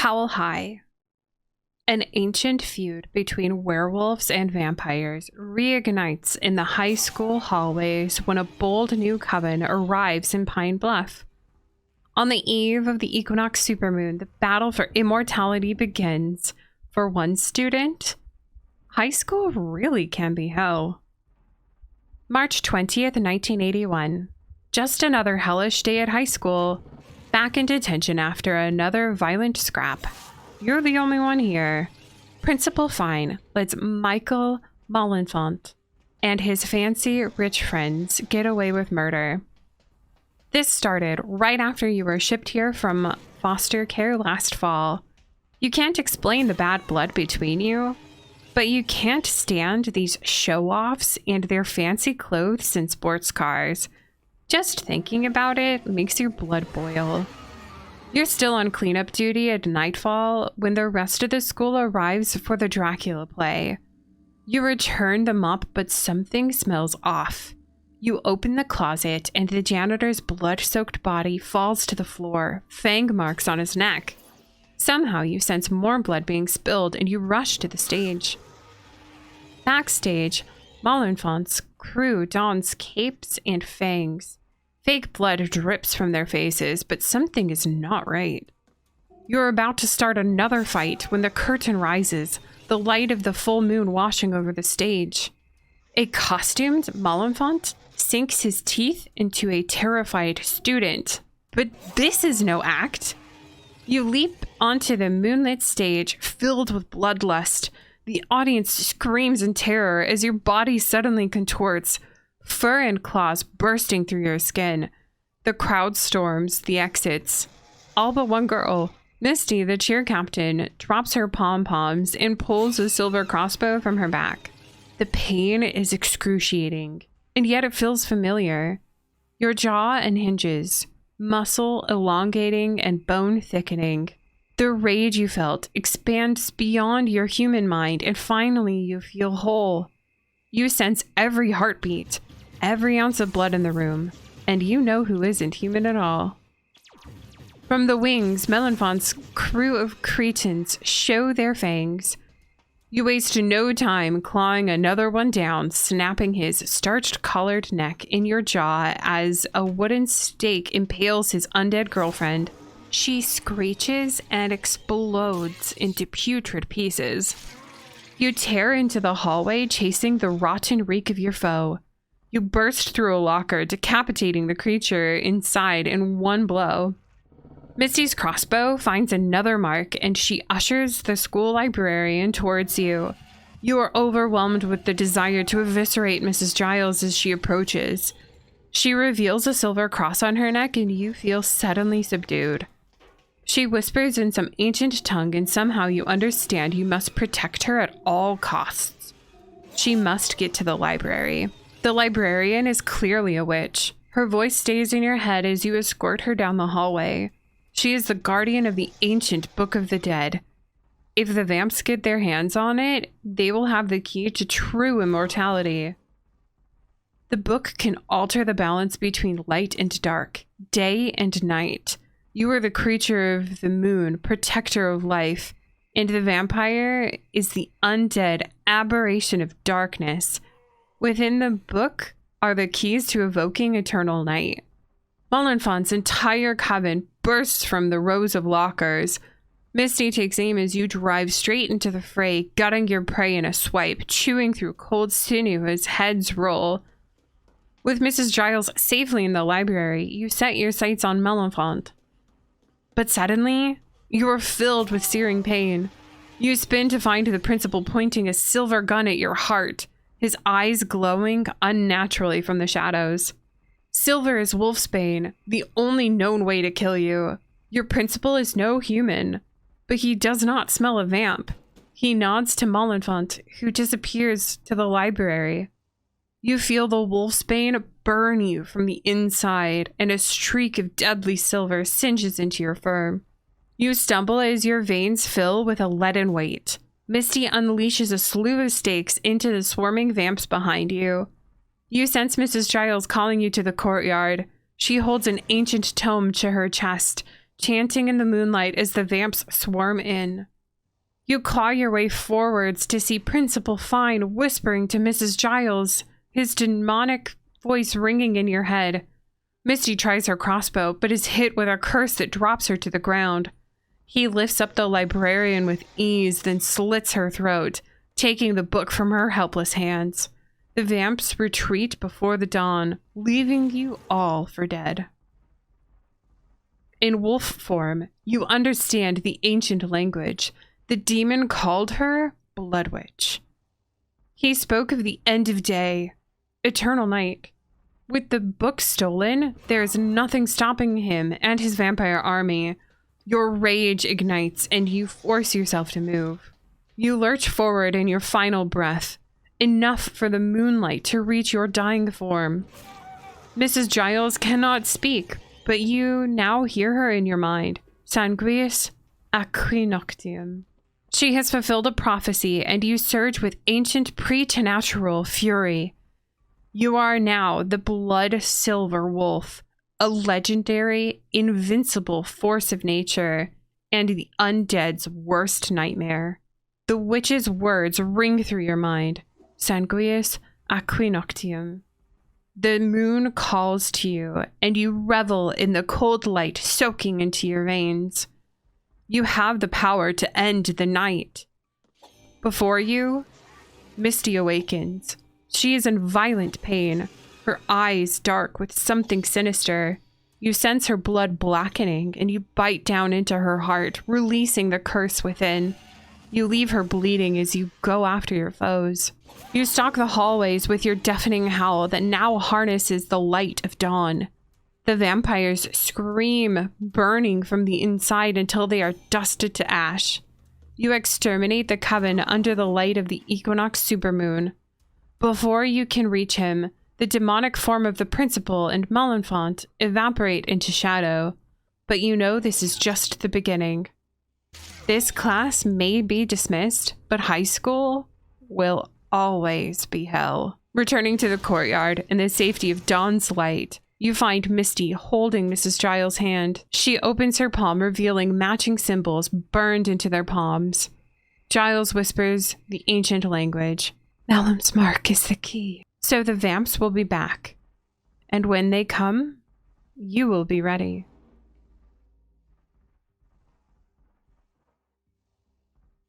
Howl High. An ancient feud between werewolves and vampires reignites in the high school hallways when a bold new coven arrives in Pine Bluff. On the eve of the equinox supermoon, the battle for immortality begins. For one student, high school really can be hell. March 20th, 1981. Just another hellish day at high school. Back in detention after another violent scrap. You're the only one here. Principal Fine lets Michael Malenfant and his fancy rich friends get away with murder. This started right after you were shipped here from foster care last fall. You can't explain the bad blood between you, but you can't stand these show-offs and their fancy clothes and sports cars. Just thinking about it makes your blood boil. You're still on cleanup duty at nightfall when the rest of the school arrives for the Dracula play. You return the mop, but something smells off. You open the closet and the janitor's blood-soaked body falls to the floor, fang marks on his neck. Somehow you sense more blood being spilled and you rush to the stage. Backstage, Malenfant's crew dons capes and fangs. Fake blood drips from their faces, but something is not right. You're about to start another fight when the curtain rises, the light of the full moon washing over the stage. A costumed Malenfant sinks his teeth into a terrified student. But this is no act. You leap onto the moonlit stage filled with bloodlust. The audience screams in terror as your body suddenly contorts, fur and claws bursting through your skin. The crowd storms the exits. All but one girl, Misty, the cheer captain, drops her pom-poms and pulls a silver crossbow from her back. The pain is excruciating, and yet it feels familiar. Your jaw unhinges, muscle elongating and bone thickening. The rage you felt expands beyond your human mind, and finally you feel whole. You sense every heartbeat, every ounce of blood in the room, and you know who isn't human at all. From the wings, Malenfant's crew of cretins show their fangs. You waste no time clawing another one down, snapping his starched-collared neck in your jaw as a wooden stake impales his undead girlfriend. She screeches and explodes into putrid pieces. You tear into the hallway, chasing the rotten reek of your foe. You burst through a locker, decapitating the creature inside in one blow. Misty's crossbow finds another mark, and she ushers the school librarian towards you. You are overwhelmed with the desire to eviscerate Mrs. Giles as she approaches. She reveals a silver cross on her neck, and you feel suddenly subdued. She whispers in some ancient tongue, and somehow you understand you must protect her at all costs. She must get to the library. The librarian is clearly a witch. Her voice stays in your head as you escort her down the hallway. She is the guardian of the ancient Book of the Dead. If the vamps get their hands on it, they will have the key to true immortality. The book can alter the balance between light and dark, day and night. You are the creature of the moon, protector of life, and the vampire is the undead aberration of darkness. Within the book are the keys to evoking eternal night. Malenfant's entire coven bursts from the rows of lockers. Misty takes aim as you drive straight into the fray, gutting your prey in a swipe, chewing through cold sinew as heads roll. With Mrs. Giles safely in the library, you set your sights on Malenfant. But suddenly, you are filled with searing pain. You spin to find the principal pointing a silver gun at your heart, his eyes glowing unnaturally from the shadows. Silver is wolfsbane, the only known way to kill you. Your principal is no human, but he does not smell a vamp. He nods to Malenfant, who disappears to the library. You feel the wolfsbane burn you from the inside, and a streak of deadly silver singes into your fur. You stumble as your veins fill with a leaden weight. Misty unleashes a slew of stakes into the swarming vamps behind you. You sense Mrs. Giles calling you to the courtyard. She holds an ancient tome to her chest, chanting in the moonlight as the vamps swarm in. You claw your way forwards to see Principal Fine whispering to Mrs. Giles, his demonic voice ringing in your head. Misty tries her crossbow, but is hit with a curse that drops her to the ground. He lifts up the librarian with ease, then slits her throat, taking the book from her helpless hands. The vamps retreat before the dawn, leaving you all for dead. In wolf form, you understand the ancient language. The demon called her Blood Witch. He spoke of the end of day, eternal night. With the book stolen, there is nothing stopping him and his vampire army. Your rage ignites and you force yourself to move. You lurch forward in your final breath, enough for the moonlight to reach your dying form. Mrs. Giles cannot speak, but you now hear her in your mind. Sanguis acri noctium. She has fulfilled a prophecy, and you surge with ancient preternatural fury. You are now the Blood Silver Wolf, a legendary, invincible force of nature, and the undead's worst nightmare. The witch's words ring through your mind. Sanguis acri noctium. The moon calls to you, and you revel in the cold light soaking into your veins. You have the power to end the night. Before you, Misty awakens. She is in violent pain, her eyes dark with something sinister. You sense her blood blackening, and you bite down into her heart, releasing the curse within. You leave her bleeding as you go after your foes. You stalk the hallways with your deafening howl that now harnesses the light of dawn. The vampires scream, burning from the inside until they are dusted to ash. You exterminate the coven under the light of the equinox supermoon. Before you can reach him, the demonic form of the principal and Malenfant evaporate into shadow. But you know this is just the beginning. This class may be dismissed, but high school will always be hell. Returning to the courtyard in the safety of dawn's light, you find Misty holding Mrs. Giles' hand. She opens her palm, revealing matching symbols burned into their palms. Giles whispers the ancient language. Malum's mark is the key. So the vamps will be back. And when they come, you will be ready.